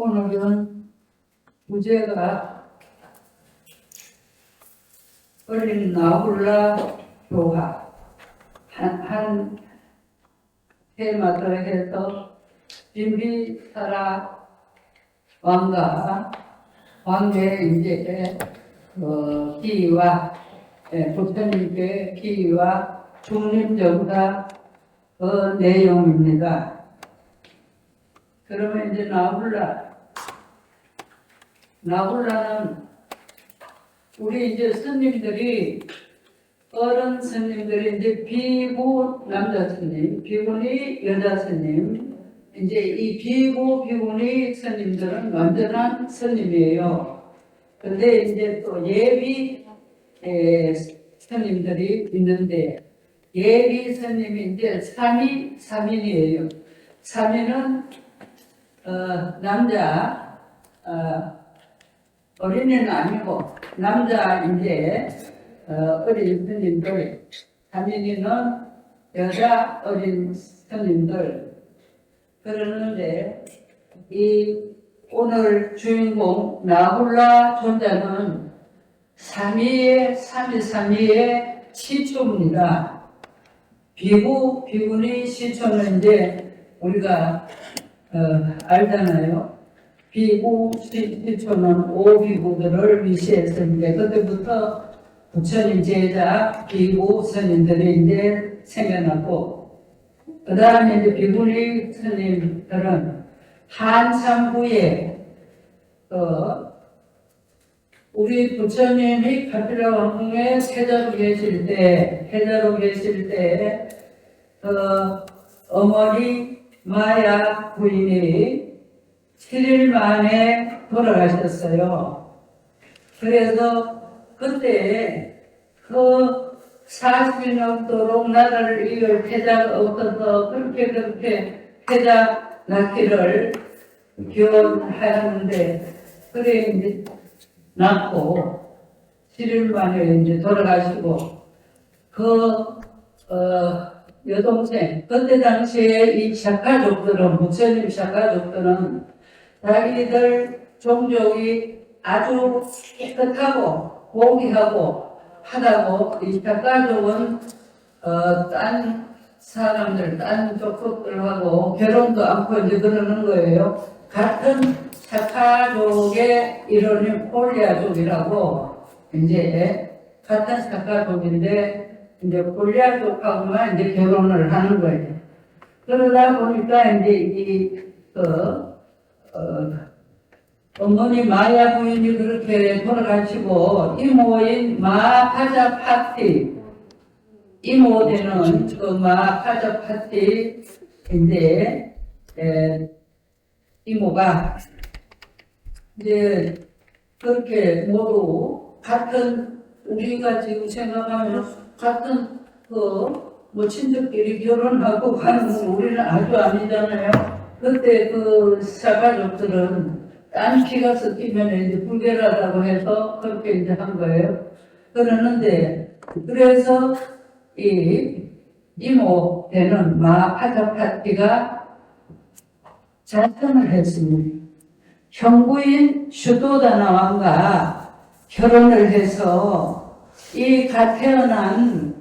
오늘은 주제가 어린 나홀라 교화 한 테마로 해서 빈비사라 왕의 이제 기와 부처님께 기와 중림정사 내용입니다. 그러면 이제 나홀라는 우리 이제 스님들이 어른 스님들이 이제 비구 남자 스님, 비구니 여자 스님, 이제 이 비구 비구니 스님들은 완전한 스님이에요. 근데 이제 또 예비 스님들이 있는데 예비 스님이 이제 삼인이에요. 삼인은 남자 어린애는 아니고 남자 이제 어린 스님들, 삼인이는 여자 어린 스님들. 그러는데 이 오늘 주인공 나홀라 존자는 삼위의 시초입니다. 비구니 시초는 이제 우리가 알잖아요. 비구 시초는 오비구들을 위시했었는데 그때부터 부처님 제자 비구 스님들이 이제 생겨났고 그 다음에 이제 비구니 스님들은 한참 후에 우리 부처님이 카필라 왕궁에 해자로 계실 때 어머니 마야 부인이 7일 만에 돌아가셨어요. 그래서 그때 40이 넘도록 나라를 이을 태자가 없어서 그렇게 태자 낳기를 기원하였는데 그래 이제 낳고 7일 만에 이제 돌아가시고 여동생 그때 당시에 이 샤카족들은 부처님 샤카족들은 자기들 종족이 아주 깨끗하고 고귀하고 하다고 이 샤카족은 딴 사람들, 딴 족속들하고 결혼도 않고 이제 그러는 거예요. 같은 샤카족의 이름이 폴리아족이라고 이제 같은 샤카족인데 이제 폴리아족하고만 이제 결혼을 하는 거예요. 그러다 보니까 이제 어머니 마야 부인이 그렇게 돌아가시고 이모인 마파자파티 이모되는 그 마파자파티 이제 이모가 이제 그렇게 모두 같은 우리가 지금 생각하면 같은 뭐 친척끼리 결혼하고 가는 건 우리는 아주 아니잖아요. 그때 사가족들은 딴 피가 섞이면 이제 불결하다고 해서 그렇게 이제 한 거예요. 그러는데 그래서 이 이모 되는 마파자파티가 자청을 했습니다. 형부인 슈도다나 왕과 결혼을 해서 이 갓 태어난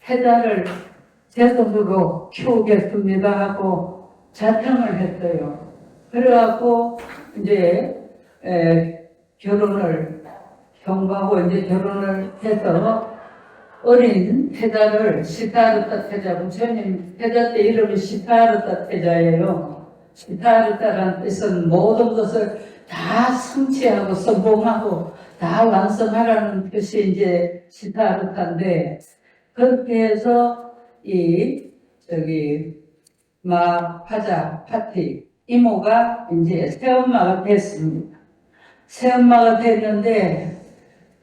해자를 제손으로 키우겠습니다 하고 자청을 했어요. 그래갖고 이제 형부하고 이제 결혼을 해서 어린 태자를 시타르타 태자, 부처님 태자 때 이름이 시타르타 태자예요. 시타르타라는 뜻은 모든 것을 다 성취하고 성공하고 다 완성하라는 뜻이 이제 시타르타인데 그렇게 해서 마파자 파티 이모가 이제 새엄마가 됐습니다. 새엄마가 됐는데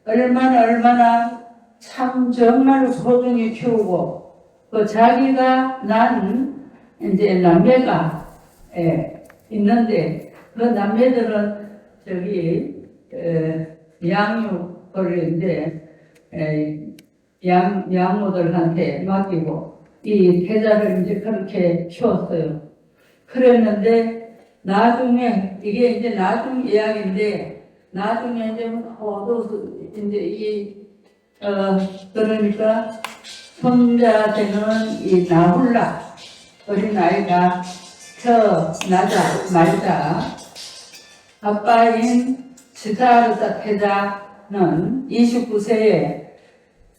얼마나 참 정말로 소중히 키우고 자기가 난 이제 남매가 있는데 그 남매들은 양육을 이제 양모들한테 맡기고 이 태자를 이제 그렇게 키웠어요. 그랬는데 나중에 이게 이제 나중 이야기인데 나중에 이제 모두 이제 그러니까 손자 되는 이 나홀라 어린아이가 태어나자 말자 아빠인 시다르다 태자는 29세에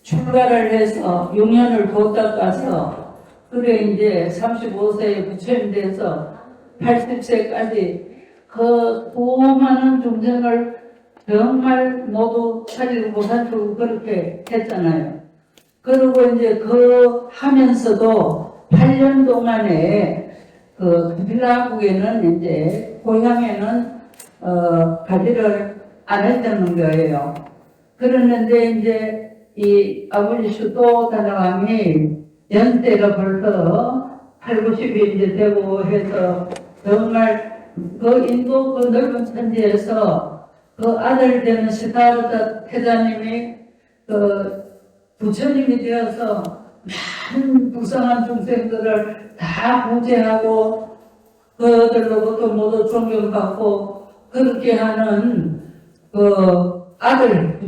출가를 해서 6년을 도딱 가서 그래 이제 35세에 부처님 돼서 80세까지 그 수많은 중생을 정말 모두 살리고 살리고 그렇게 했잖아요. 그리고 이제 그 하면서도 8년 동안에 그 빌라국에는 이제 고향에는 가지를 안 했다는 거예요. 그랬는데 이제 이 아버지 수도 다장함이 연세가 벌써 8, 90이 이제 되고 해서 정말 그 인도 그 넓은 천지에서 그 아들 되는 시다르다 태자님이 그 부처님이 되어서 많은 불쌍한 중생들을 다 구제하고 그들로부터 모두 존경받고 그렇게 하는 그 아들,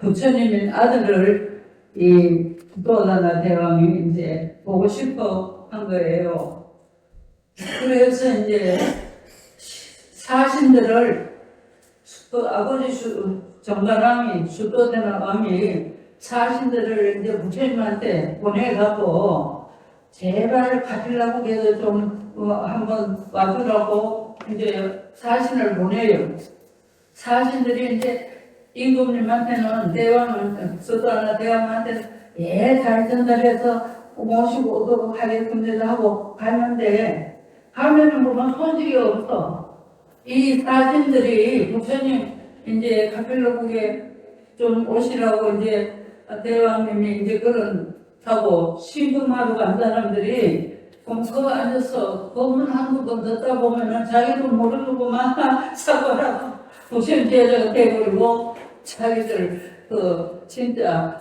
부처님인 아들을 이 도다나 대왕이 이제 보고 싶어 한 거예요. 그래서 이제 사신들을 그 아버지 정가랑이 수도대나 왕이 사신들을 이제 부처님한테 보내가고 제발 가필라국에도 좀 한번 와주라고 이제 사신을 보내요. 사신들이 이제 임금님한테는 대왕한테 수도하나 대왕한테는 잘 전달해서 모시고 오도록 하겠습니다 하고 가는데 가면은 보면 소식이 없어. 이 사신들이 부처님 이제 가필라국에 좀 오시라고 이제 대왕님이 이제 그런다고 신금하러 간 사람들이 거 앉아서 법문 한 번 듣다 보면은 자기도 모르는구만 사고라고 부처님 제자가 돼버리고 자기들 진짜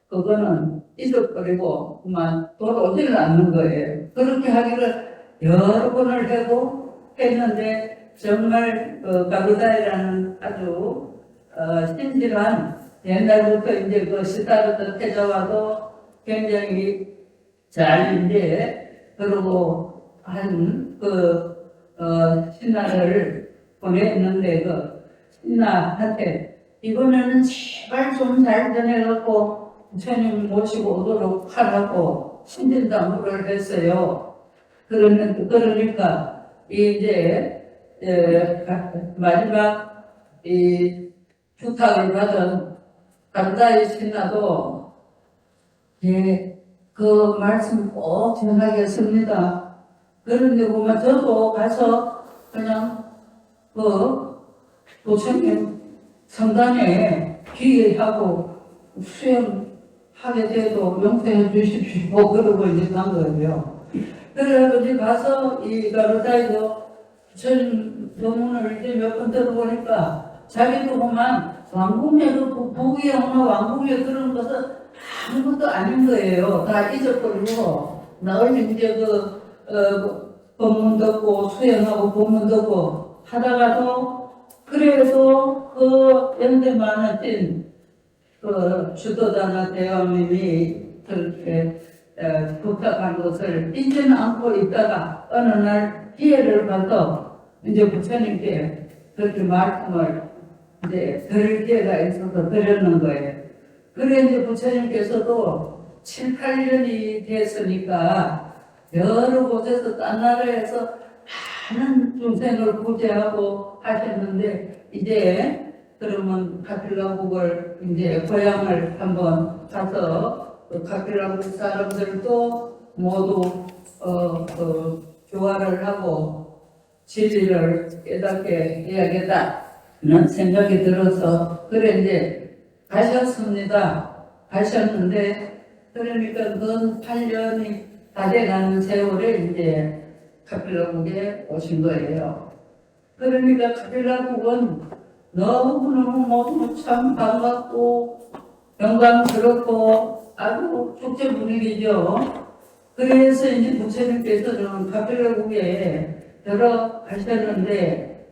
그거는 잊어버리고 그만 돌아오지를 않는 거예요. 그렇게 하기를 여러 번을 했는데 정말 가루다이라는 아주 신실한 옛날부터 이제 그 시다르다 태자와도 굉장히 잘 이제 그러고 한 신하를 보냈는데 신하한테 이번에는 제발 좀 잘 전해갖고 부처님 모시고 오도록 하라고 신진당부를 했어요. 그러니까 이제 마지막 이 부탁을 받은 가르다이 신하도 그 말씀 꼭 전하겠습니다. 그런데 보면 저도 가서 그냥 부처님 성당에 기회하고 수행하게 돼도 용서해 주십시오. 그러고 이제 간 거예요. 그래가지고 가서 이 가르다이도 부처님 법문을 이제 몇 번 들어보니까 자기도 보면 왕궁에 부귀영화 왕궁에 그런 것은 아무것도 아닌 거예요. 다 잊어버리고 늘 이제 법문 듣고 수행하고 법문 듣고 하다가도 그래도 연대만은 찐 주도자나 대왕님이 그렇게 부탁한 것을 잊지는 않고 있다가 어느 날 기회를 봐서 이제 부처님께 그렇게 말씀을 이제 들을 기회가 있어서 드렸는 거예요. 그래 이제 부처님께서도 7, 8년이 됐으니까 여러 곳에서 딴 나라에서 많은 중생을 구제하고 하셨는데 이제 그러면 가필라국을 이제 고향을 한번 가서 가필라국 사람들도 모두 교화를 하고 진리를 깨닫게 해야겠다는 생각이 들어서 그래 이제 가셨는데 그러니까 그 8년이 다 돼가는 세월에 이제 가필라국에 오신 거예요. 그러니까 가필라국은 너무너무 모두 참 반갑고 영광스럽고 아주 축제 분위기죠. 그래서 이제 부처님께서는 가필라 파필러국에 들어가셨는데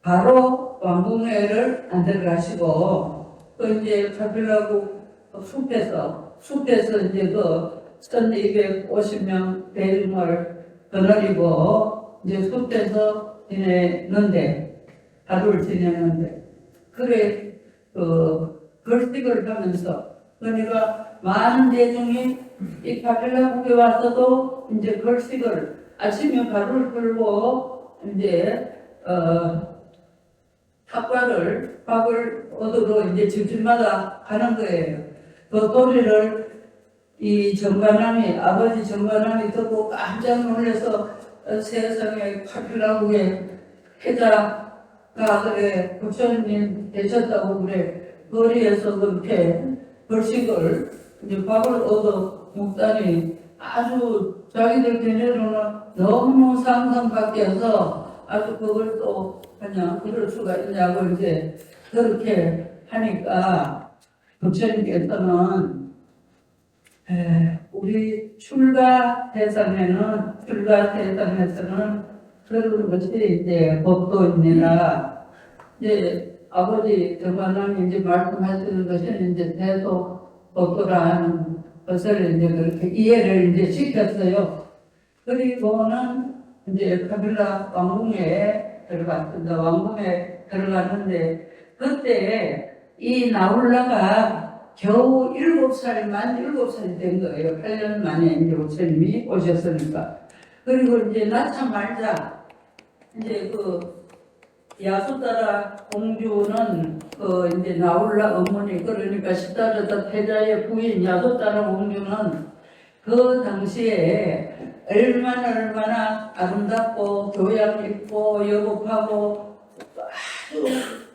바로 왕궁회를 안 들어가시고 그 이제 파필러국 숲에서 이제 그 1250명 대중을 거느리고 이제 숲에서 지내는데 하루를 지내는데 그래 걸식을 하면서 그러니까 많은 대중이 이 파필라국에 와서도 이제 걸식을 아침에 가루를 끌고 이제 밥을 얻으러 이제 집집마다 가는 거예요. 그 소리를 이 정관함이 아버지 정관함이 듣고 깜짝 놀라서 세상에 파필라국에 해자가 그래 부처님 되셨다고 그래 거리에서 그렇게 벌식을 이제 밥을 얻어 먹다니 아주 자기들 견해로는 너무 상상 밖에서 아주 그걸 또 그냥 그럴 수가 있냐고 이제 그렇게 하니까 부처님께서는 우리 출가 대상에서는 그런 것이 이제 법도입니다. 이제 아버지 정관함이 이제 말씀하시는 것은 이제 대도 법도라는 것을 이제 그렇게 이해를 이제 시켰어요. 그리고는 이제 카빌라 왕궁에 들어갔습니다. 왕궁에 들어갔는데 그때 이 나홀라가 겨우 7살이 된 거예요. 8년 만에 이제 부처님이 오셨으니까. 그리고 이제 낳자마자 이제 야수다라 공주는 이제 나홀라 어머니 그러니까 시다르다 태자의 부인 야수다라 공주는 그 당시에 얼마나 아름답고 교양 있고 여복하고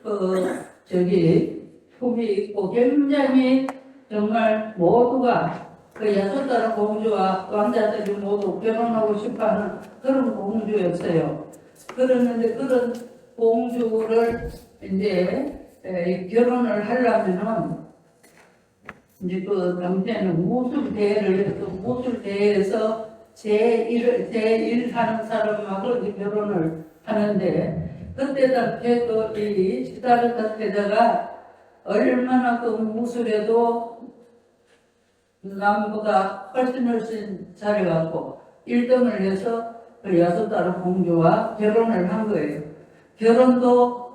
아주 품이 있고 굉장히 정말 모두가 그 야수다라 공주와 왕자들이 모두 결혼하고 싶어하는 그런 공주였어요. 그랬는데 그런 공주를 이제 결혼을 하려면은 이제 그 당시에는 무술대회를 해서 무술대회에서 제1 하는 사람하고 결혼을 하는데 그때 당시에 이 시다르타 태자가 얼마나 그 무술에도 남보다 훨씬 잘해갖고 1등을 해서 그 야수다라 공주와 결혼을 한 거예요. 결혼도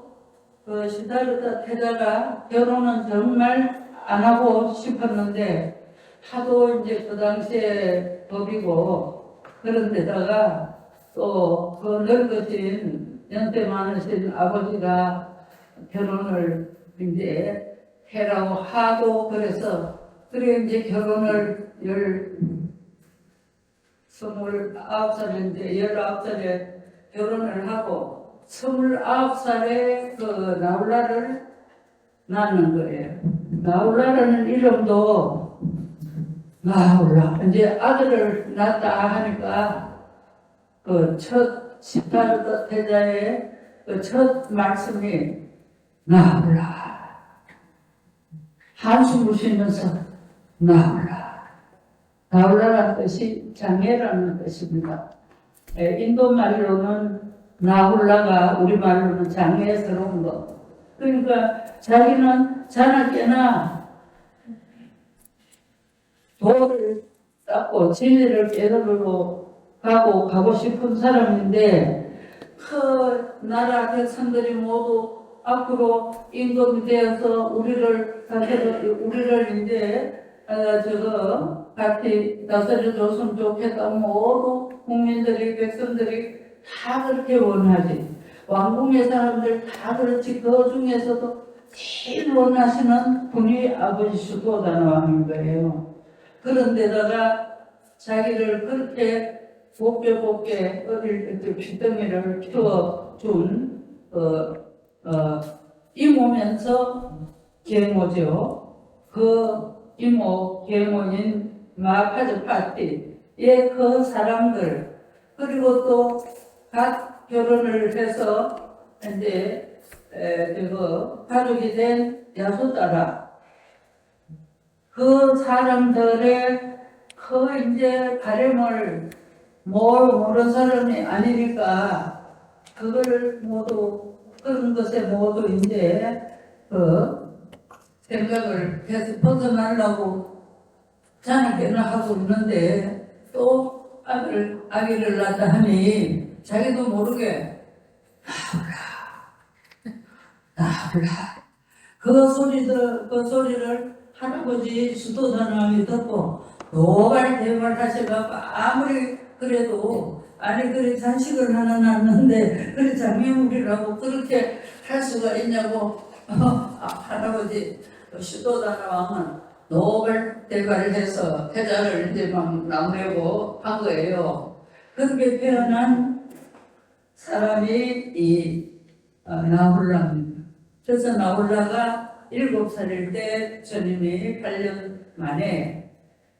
그 시다르타 태자가 결혼은 정말 안 하고 싶었는데 하도 이제 그 당시에 법이고 그런 데다가 또 그 늙으신 연세 많으신 아버지가 결혼을 이제 해라고 하도 그래서 그래 이제 결혼을 19살인데 19살에 결혼을 하고 29살에 그 나홀라를 낳는 거예요. 나홀라라는 이름도 나홀라 이제 아들을 낳았다 하니까 그 첫 시다르타 태자의 그 첫 말씀이 나홀라 한숨을 쉬면서 나홀라라는 뜻이 장애라는 뜻입니다. 인도 말로는 나홀라가 우리 말로는 장애스러운 것. 그러니까 자기는 자나깨나 도를 닦고 진리를 깨달으러 가고 싶은 사람인데 그 나라 백성들이 모두 앞으로 임금이 되어서 우리를 이제 같이 다스려 줬으면 좋겠다. 모두 국민들이 백성들이 다 그렇게 원하지. 왕궁의 사람들 다 그렇지. 그 중에서도 제일 원하시는 분이 아버지 수도다나 왕인 거예요. 그런데다가 자기를 그렇게 곱게 어릴 때 핏덩이를 키워준 이모면서 계모죠. 그 이모 계모인 마파즈파티의 그 사람들 그리고 또 갓 결혼을 해서 이제 가족이 된 야수다라 그 사람들의 그 이제 바람을 모르는 사람이 아니니까 그거를 모두 그런 것에 모두 이제 생각을 해서 벗어나려고 자네께는 하고 있는데 또 아기를 낳다 하니 자기도 모르게 나불라 그 소리를 할아버지 수도사님이 듣고 노발대발 하셔갖고 아무리 그래도 아니 그래 잔식을 하나 낳는데 그래 장애물이라고 그렇게 할 수가 있냐고 할아버지 수도사님은 노발대발을 해서 태자를 이제 막 나무려고 한 거예요. 그렇게 태어난 사람이 이 나홀라입니다. 그래서 나홀라가 7살일 때 주님이 8년 만에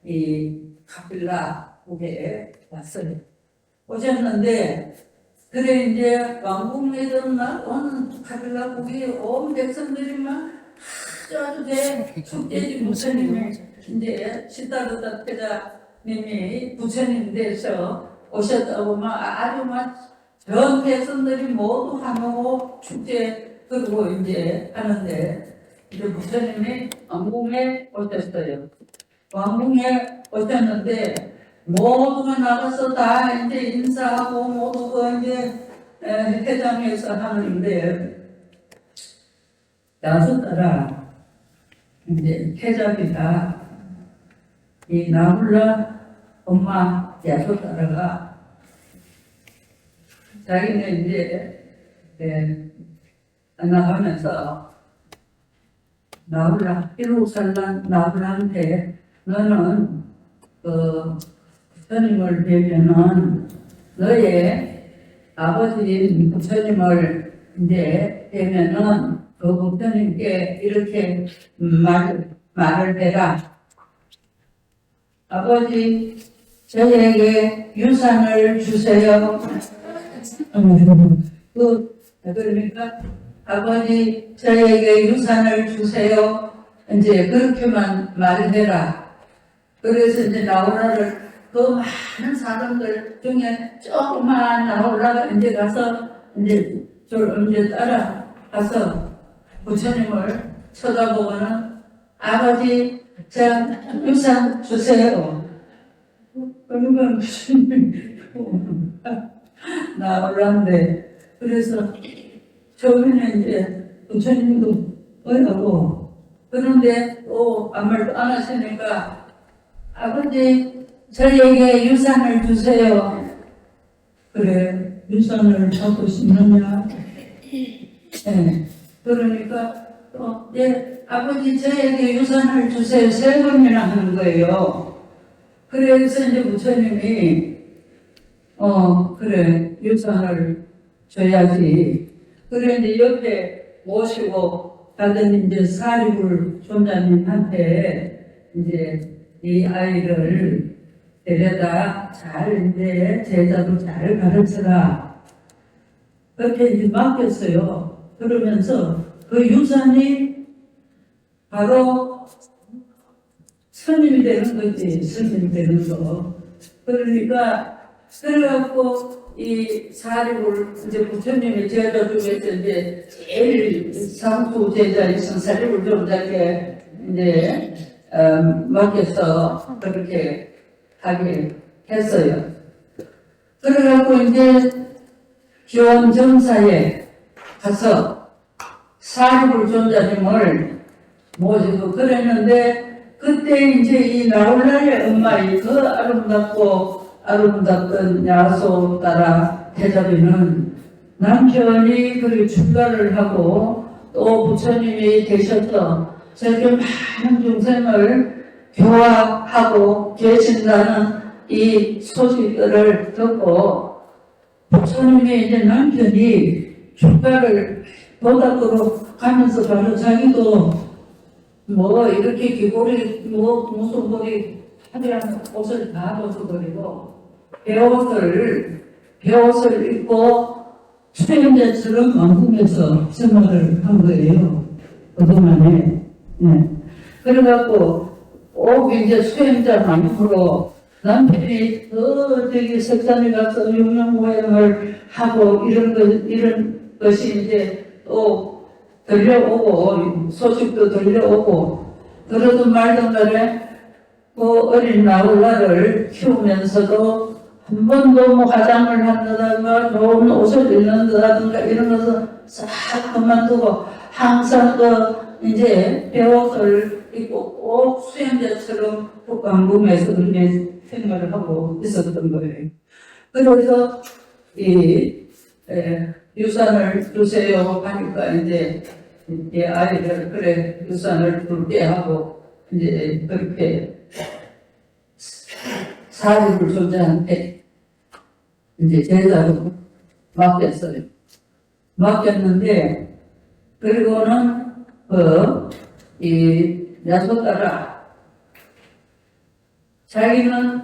이 카필라국에 왔어요. 오셨는데 그래 이제 왕궁에든 온 카필라국이 온 백성들이 막 아주 축제지 부처님이 이제 시다르다 태자님이 부처님 돼서 오셨다고 막 아주 막 전 백성들이 모두 하고 축제 그러고 이제 하는데 이제 부처님이 왕궁에 오셨어요. 왕궁에 오셨는데 모두가 나가서 다 이제 인사하고 모두가 이제 회장에서 하는데 나서 따라 이제 태자비가 이 나홀라 엄마 야소 따라가 자기는 이제 나가면서 나홀라 7살 나홀라한테 너는 부처님을 뵈면은 너의 아버지인 부처님을 이제 뵈면은 그 부처님께 이렇게 말을 해라. 아버지 저에게 유산을 주세요. 그러니까 아버지 저에게 유산을 주세요. 이제 그렇게만 말해라. 그래서 이제 나홀라를 그 많은 사람들 중에 조그만 나홀라가 이제 가서 이제 따라가서 부처님을 쳐다보고는 아버지 저 유산 주세요. 그러니까 부처님이 나홀라인데 그래서 처음에는 이제 부처님도 어려워. 그런데 또 아무 말도 안 하시니까 아버지 저에게 유산을 주세요. 그래 유산을 찾고 싶느냐? 네. 그러니까 또 아버지 저에게 유산을 주세요. 3번이나 하는 거예요. 그래서 이제 부처님이 그래 유산을 줘야지. 그래 이제 옆에 모시고 가던 이제 사리불 존자님한테 이제 이 아이를 데려다 잘 이제 제자도 잘 가르쳐라. 그렇게 이제 맡겼어요. 그러면서 그 유산이 바로 스님이 되는 거지. 스님이 되는 거. 그러니까 그래갖고 이 사리불 이제 부처님의 제자 중에서 이제 제일 상수 제자이신 사리불 존자께 이제 맡겨서 그렇게 하게 했어요. 그래갖고 이제 기원정사에 가서 사리불 존자님을 모시고 그랬는데 그때 이제 이 나홀라의 엄마의 그 아름답던 야소 따라 태자비는 남편이 그렇게 출가를 하고 또 부처님이 되셔서 저렇게 많은 중생을 교화하고 계신다는 이 소식들을 듣고 부처님의 이제 남편이 출가를 도닥으로 가면서 바로 자기도 뭐 이렇게 귀걸이 무슨 머리 하늘하는 옷을 다 벗어버리고 배옷을 입고 수행자처럼 왕궁에서 생활을 한 거예요. 그동안에. 네. 그래갖고 꼭 이제 수행자 마음으로 남편이 저기 석산에 가서 용용모양을 하고 이런 것이 이제 또 들려오고, 소식도 들려오고, 그러든 말든 간에 그 어린 나홀라를 키우면서도 한 번도 뭐 화장을 한다든가 좋은 옷을 입는다든가 이런 것을 싹 그만두고 항상 이제 배옷을 입고 꼭 수행자처럼 북강궁에서 그렇게 생활을 하고 있었던 거예요. 그래서 유산을 두세요 하니까 이제 이 아이들 그래 유산을 둘게 하고 이제 그렇게 사립을 존재한테 이제 제자로 맡겼어요. 맡겼는데 그리고는 이 야소따라 자기는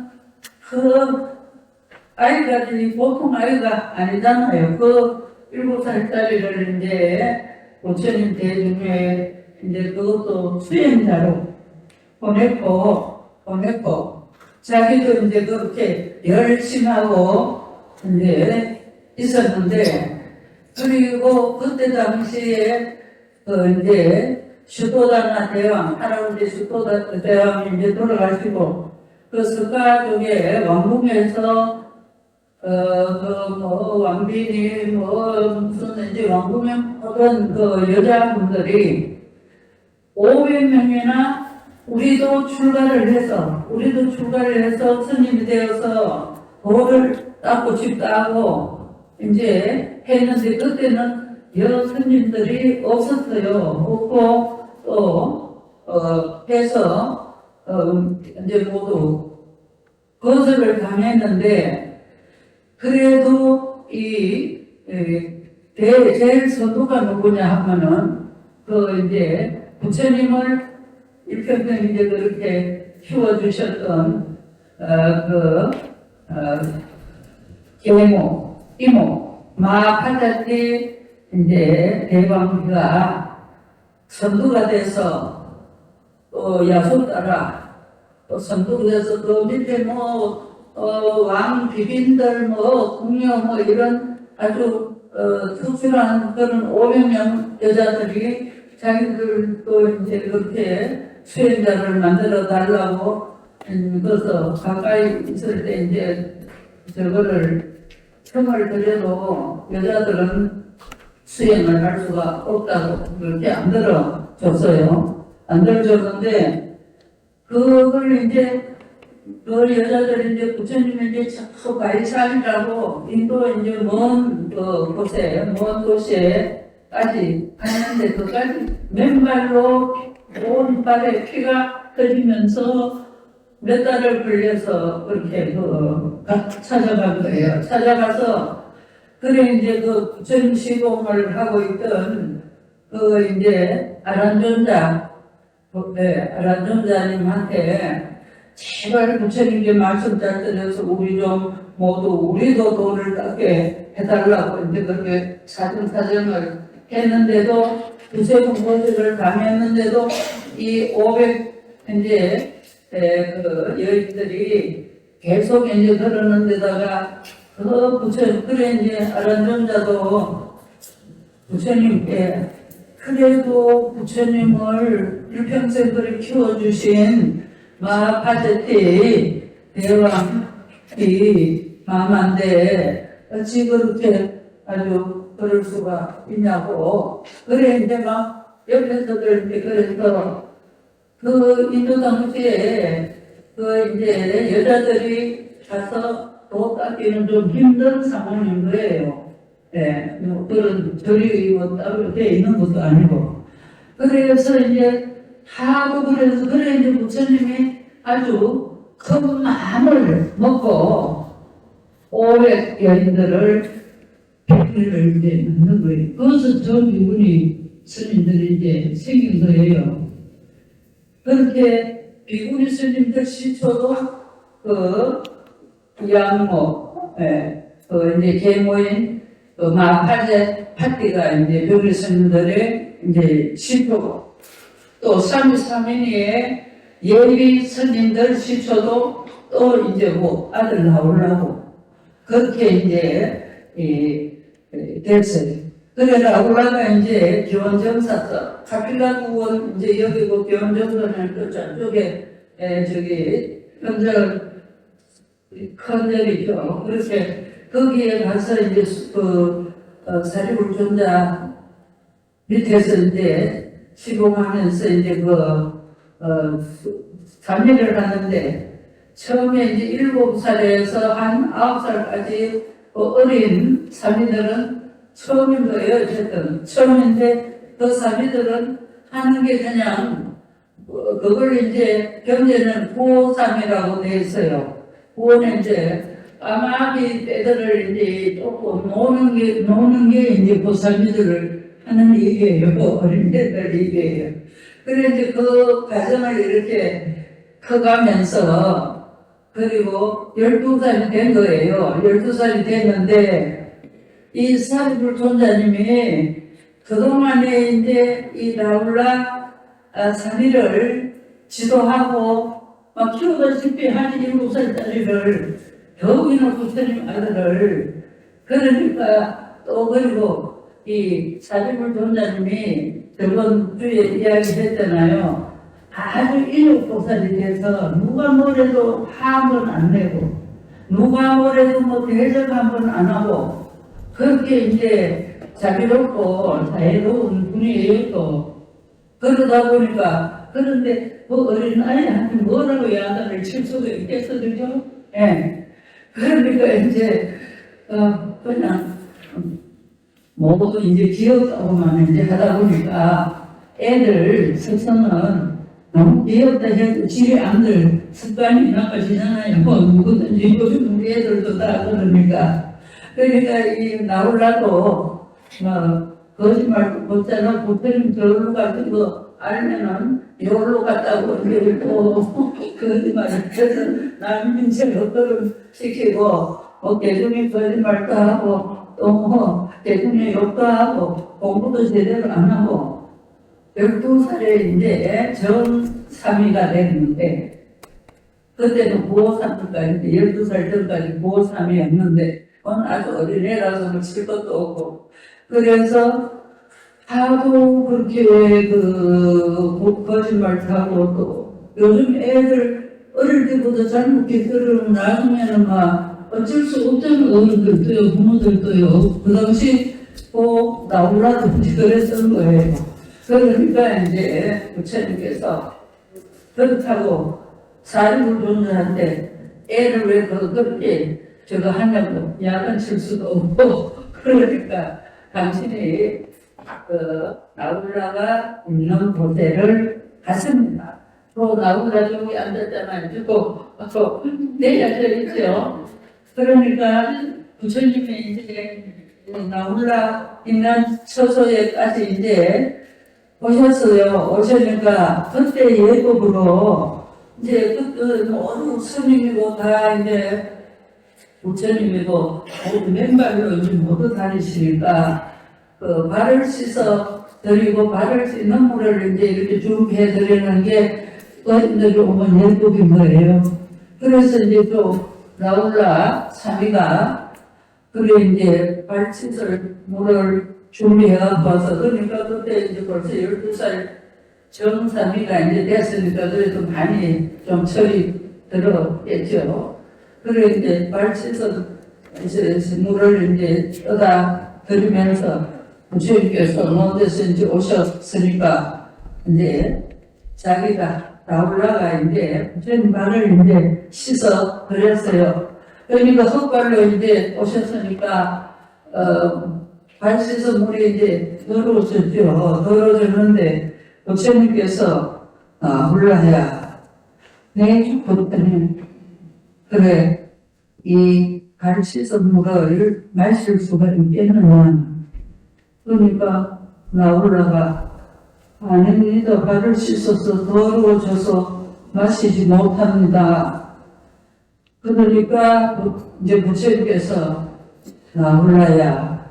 아이들이 보통 아이가 아니잖아요. 7살짜리를 이제 부처님 대중에 이제 그것도 수행자로 보냈고 자기도 이제 그렇게 열심히 하고 이제 있었는데 그리고 그때 당시에 이제 슈토다나 대왕 할아버지 슈토다 대왕이 이제 돌아가시고 그 석가족의 왕궁에서 왕비니 무슨 이제 왕궁에 오던 여자분들이 500명이나 우리도 출가를 해서 스님이 되어서 도를 닦고 싶다고 이제 했는데 그때는 여스님들이 없었어요. 없고 해서 이제 모두 거절을 당했는데 그래도 제일 선두가 누구냐 하면은 이제 부처님을 일평생 이제 그렇게 키워주셨던 이모 마하파자티 이제 대왕비가 선두가 돼서 또 야소따라 또 선두가 돼서 또 밑에 왕 비빈들 궁녀 이런 아주 특별한 그런 500명 여자들이 자기들도 이제 그렇게 수행자를 만들어 달라고 그래서 가까이 있을 때 이제 저거를 청을 드려도 여자들은 수행을 할 수가 없다고 그렇게 안 들어줬어요. 안 들어줬는데 그걸 이제 그 여자들이 이제 부처님이 이제 자꾸 가이사리라고 인도 이제 먼 도시에까지 갔는데 그까지 맨발로 온 발에 피가 흐리면서 몇 달을 걸려서 그렇게 찾아간 거예요. 찾아가서 그래 이제 부처님 시공을 하고 있던 이제 아란존자님한테 제발 부처님께 말씀 잘 들어서 우리도 돈을 닦게 해달라고 이제 그렇게 사정을 했는데도 부처님 고생을 당했는데도 이 500 이제 여인들이 계속 이제 그러는 데다가 부처님 그래 이제 아란존자도 부처님께 그래도 부처님을 일평생 그렇게 키워주신 마하파자티 대왕이 마마인데 어찌 그렇게 아주 그럴 수가 있냐고 그래 이제 막 옆에서들 이제 그래서 인도 당시에 이제 여자들이 가서 도 닦기는 좀 힘든 상황인 거예요. 네, 그런 절이 따로 돼 있는 것도 아니고. 그래서 이제 그래서 그래 이제 부처님이 아주 큰 마음을 먹고 500 여인들을 백리를 이제 넣는 거예요. 그것은 저 비구니 스님들이 이제 생긴 거예요. 그렇게 비구니 스님들 시초도 양모, 이제 계모인 마파제파티가 이제 비구니 스님들의 이제 시초고 또 3.3인의 예비 스님들 시초도 또 이제 뭐 아들 나오려고 그렇게 이제 됐어요. 그래 나오다가 이제 교원정사서 카필라국은 이제 여기고 교원정사는 또 저쪽에 저기 큰절이죠. 그렇게 거기에 가서 이제 사리불존자 밑에서 이제 시공하면서 이제 참여를 하는데 처음에 이제 7살에서 한 9살까지 어린 사미들은 처음인 거예요. 어쨌든 처음인데 그 사미들은 하는 게 그냥 그걸 이제 경제는 구호삼이라고 돼 있어요. 구호는 이제 까마귀 떼들을 이제 조금 노는 게 이제 그 사미들을 하는 일이에요. 어린애들 일이에요. 그래 이제 그 과정을 이렇게 커가면서 그리고 12살이 된 거예요. 12살이 됐는데 이 사리불존자님이 그동안에 이제 이 라울라 사리를 지도하고 막 키우다시피 한 7살짜리를 더욱이나 부처님 아들을 그러니까 또 그리고 이 사리불존자님이 저번 주에 이야기했잖아요. 아주 일육보살이 돼서 누가 뭐래도 화 한 번 안 내고 누가 뭐래도 뭐 대접 한 번 안 하고 그렇게 이제 자비롭고 자애로운 분이에요 또. 그러다 보니까 그런데 그 어린 아이한테 뭐라고 야단을 칠 수가 있겠어 그죠? 예. 그러니까 이제 그냥 뭐도 이제 귀엽다고만 이제 하다 보니까 애들 특성은 너무 귀엽다 해도 집에 안 들 습관이 나빠지잖아요. 뭐 누구든지 요즘 우리 애들도 다 그러니까. 그러니까 이 나올라도 거짓말 못잖아. 보통 저로 같은 거 알면은 요로 갔다고 이러고 거짓말 해서 남민생 어떠름 시키고 개중에 거짓말도 하고 또 개중에 욕도 하고 공부도 제대로 안 하고 12살에 이제 전3위가 됐는데 그때는 고3까지 12살 전까지 고3이었는데 아주 어린애라서 뭐 칠 것도 없고 그래서 하도 그렇게 거짓말도 하고 또 요즘 애들 어릴 때보다 잘못게 들으면 나중에는 막 어쩔 수 없잖아요. 어른들도요 부모들도요 그 당시 꼭 나오라든지 그랬던 거예요. 그러니까 이제 부처님께서 그렇다고 사리불존자한테 애를 왜 그렇게 저거 하냐고 야단 칠 수도 없고 그러니까 당신이 나울라가 있는 곳에를 갔습니다. 또 나울라 쪽에 앉았잖아요. 또 내려져 있죠. 그러니까 부처님이 이제 나울라 있는 처소에까지 이제 오셨어요. 오시니까 그때 예법으로 이제 모든 스님이고 다 이제 부처님이고 맨발로 이제 모두 다니시니까 그 발을 씻어 드리고 발을 씻는 물을 이제 이렇게 준비해 드리는 게 어린들이 오면 예법인 거예요. 그래서 이제 또 나올라 사미가 그래 이제 발 씻을 물을 준비해 와서 그러니까 그때 이제 벌써 12살 정사미가 이제 됐으니까 그래도 많이 좀 철이 들었겠죠. 그래 이제 발 씻어 물을 이제 떠다 드리면서 부처님께서 어느 데서 이제 오셨으니까 이제 자기가 나올라가 이제 부처님 발을 이제 씻어 드렸어요. 그러니까 헛발로 이제 오셨으니까 발 씻어 물이 이제 더러워졌죠. 더러워졌는데 부처님께서 훌라야 내 죽었더니 그래 이 발 씻은 물을 마실 수가 있겠느냐. 그러니까 나올라가 아닙니다. 발을 씻어서 더러워져서 마시지 못합니다. 그러니까 이제 부처님께서 나올라야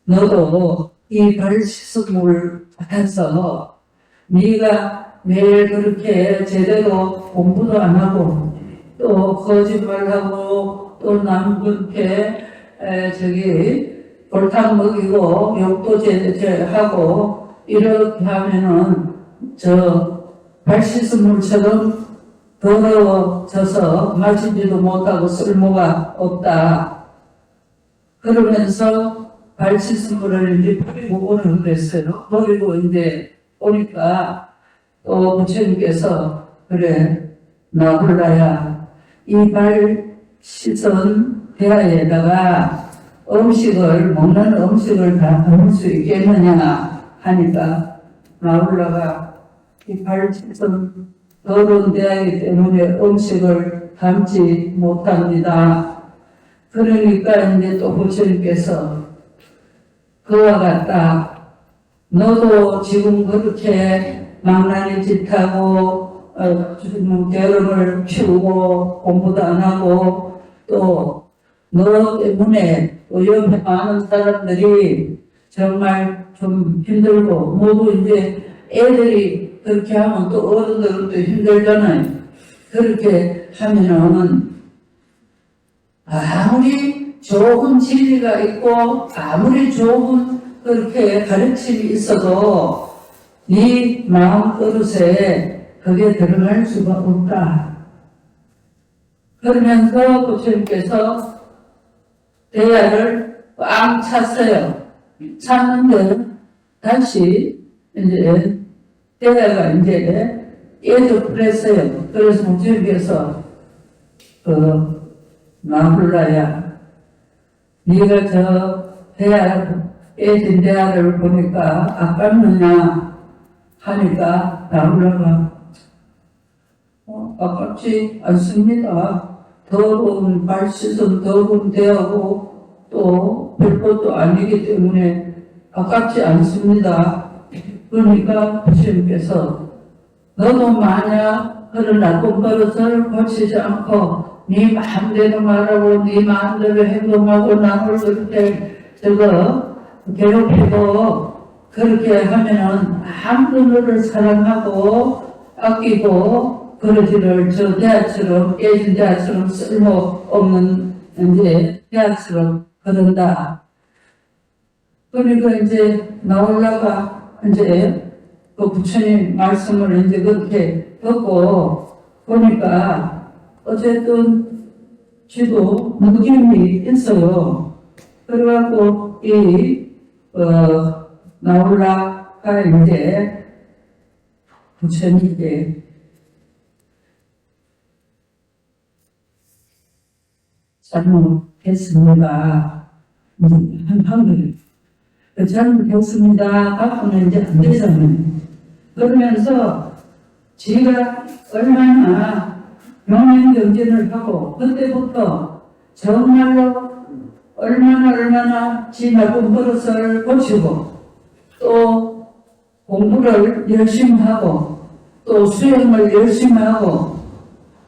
너도 이 발 씻은 물 받아서 네가 매일 그렇게 제대로 공부도 안 하고 또 거짓말하고 또 남 그렇게 골탕 먹이고 욕도 하고 이렇게 하면은 저 발시스물처럼 더러워져서 마시지도 못하고 쓸모가 없다. 그러면서 발시스물을 이제 버리고 오는 그랬어요. 버리고 이제 오니까 또 부처님께서 그래 나홀라야 이 발 씻은 대야에다가 먹는 음식을 다 담을 수 있겠느냐 하니까 나홀라가 이 발 씻은 더러운 대야이기 때문에 음식을 담지 못합니다. 그러니까 이제 또 부처님께서 그와 같다. 너도 지금 그렇게 망나니 짓하고 게으름을 피우고 공부도 안 하고 또 너 때문에 또 옆에 많은 사람들이 정말 좀 힘들고 모두 이제 애들이 그렇게 하면 또 어른들은 또 힘들잖아요. 그렇게 하면은 아무리 좋은 진리가 있고 아무리 좋은 그렇게 가르침이 있어도 네 마음 그릇에 그게 들어갈 수가 없다. 그러면서 부처님께서 대야를 꽉 찼어요. 찼는데 다시 이제 대야가 이제 깨져버렸어요. 그래서 부처님께서 나홀라야 네가 저 깨진 대야를 보니까 아깝느냐 하니까 나홀라가 아깝지 않습니다. 더러운 발 씻은 더러운 대하고 또 별것도 아니기 때문에 아깝지 않습니다. 그러니까 부처님께서 너도 만약 그런 나쁜 버릇을 고치지 않고 네 마음대로 말하고 네 마음대로 행동하고 남을 그렇게 괴롭히고 그렇게 하면은 아무도 너를 사랑하고 아끼고 그러지를 저 대야처럼 깨진 대야처럼 쓸모없는 이제 대야처럼 그런다. 그러니까 이제 나홀라가 이제 그 부처님 말씀을 이제 그렇게 듣고 보니까 어쨌든 지도 느낌이 있어요. 그래갖고 나홀라가 이제 부처님께 잘못했습니다. 한방을 잘못했습니다. 갖고는 이제 안 되잖아요. 그러면서 지가 얼마나 명행정진을 하고 그때부터 정말로 얼마나 지 나쁜 버릇을 고치고 또 공부를 열심히 하고 또 수행을 열심히 하고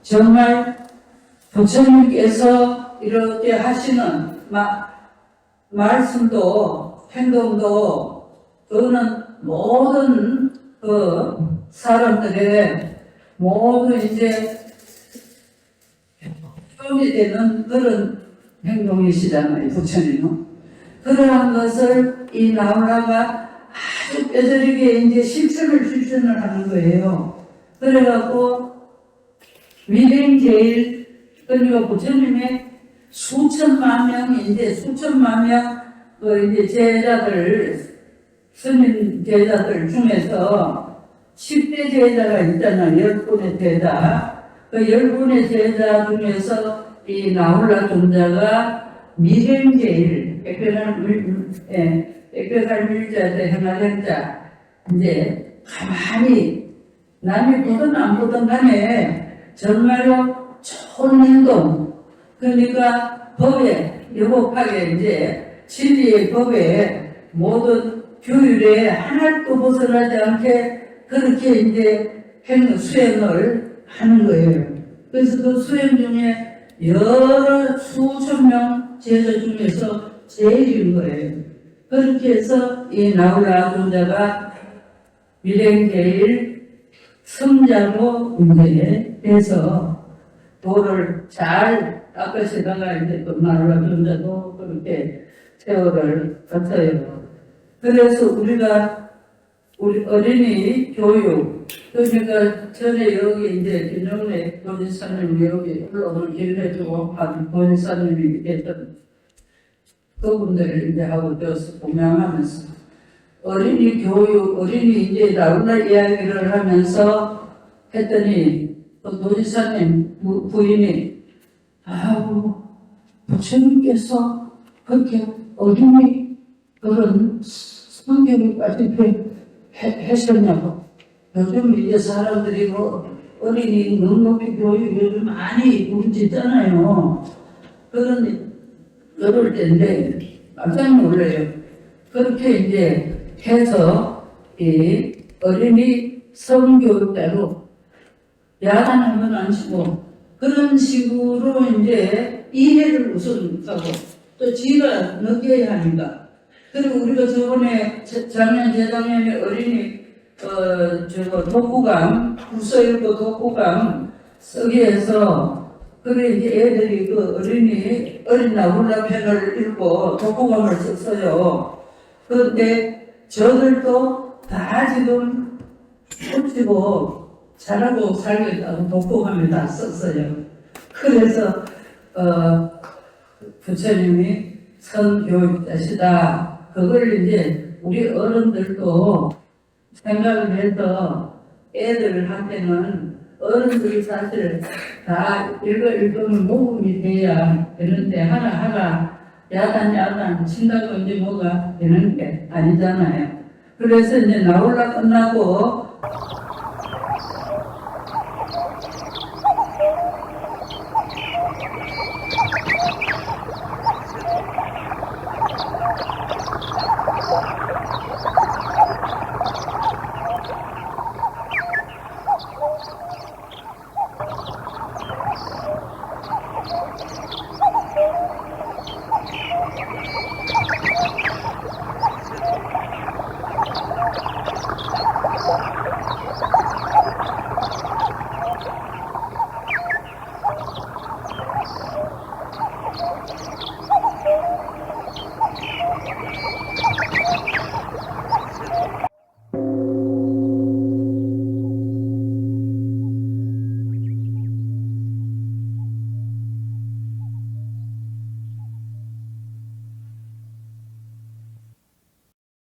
정말 부처님께서 이렇게 하시는 말씀도 행동도 그거는 모든 그 사람들의 모두 이제 도움이 되는 그런 행동이시잖아요, 부처님은. 그러한 것을 이 나홀라가 아주 뼈저리게 이제 실천을 하는 거예요. 그래갖고 위생제일 그러니까 부처님의 수천만 명 이제 제자들 스님 제자들 중에서 10대 제자가 있잖아요. 10분의 제자. 그 10분의 제자 중에서 이 나홀라 존자가 미생제일 백백할 밀자대 행하행자 이제 가만히 남이 보든 안 보든 간에 정말로 좋은 행동 그러니까 법에 여복하게 이제 진리의 법에 모든 규율에 하나도 벗어나지 않게 그렇게 이제 수행을 하는 거예요. 그래서 그 수행 중에 여러 수천 명 제자 중에서 제일인 거예요. 그렇게 해서 이 나홀라 존자가 밀행제일 성자로 이제 해서 도를 잘 닦으시다가 이제 또 나홀라존자도 그렇게 세월을 거쳐요. 그래서 우리 어린이 교육, 그러니까 전에 여기 이제 김영래 도지사님이 여기 올라오는 길해주고 한 도지사님이 계셨던 그분들을 이제 하고 되어서 공양하면서 어린이 교육, 어린이 이제 나홀라 이야기를 하면서 했더니 또 도지사님 부인이 아우 부처님께서 그렇게 어린이 그런 성경까지 하셨냐고. 요즘 이제 사람들이 뭐 어린이 눈높이 교육 요즘 많이 굶지잖아요. 그럴 때인데 깜짝 놀래요. 그렇게 이제 해서 이 어린이 성교육대로 야단하면 안 치고 그런 식으로 이제 이해를 우선 하고 또 지가 느껴야 하니까. 그리고 우리가 저번에 작년 재작년에 어린이 독후감 불서일보 독후감 쓰기에서 그래 이제 애들이 그 어린 나홀라 편을 읽고 독후감을 썼어요. 그런데 저들도 다 지금 훔치고 잘하고 살겠다고 독후감을 다 썼어요. 그래서 부처님이 선교육자시다. 그걸 이제 우리 어른들도 생각을 해서 애들한테는 어른들이 사실 다 읽으면 모범이 돼야 되는데 하나 야단 친다고 이제 뭐가 되는 게 아니잖아요. 그래서 이제 나홀라 끝나고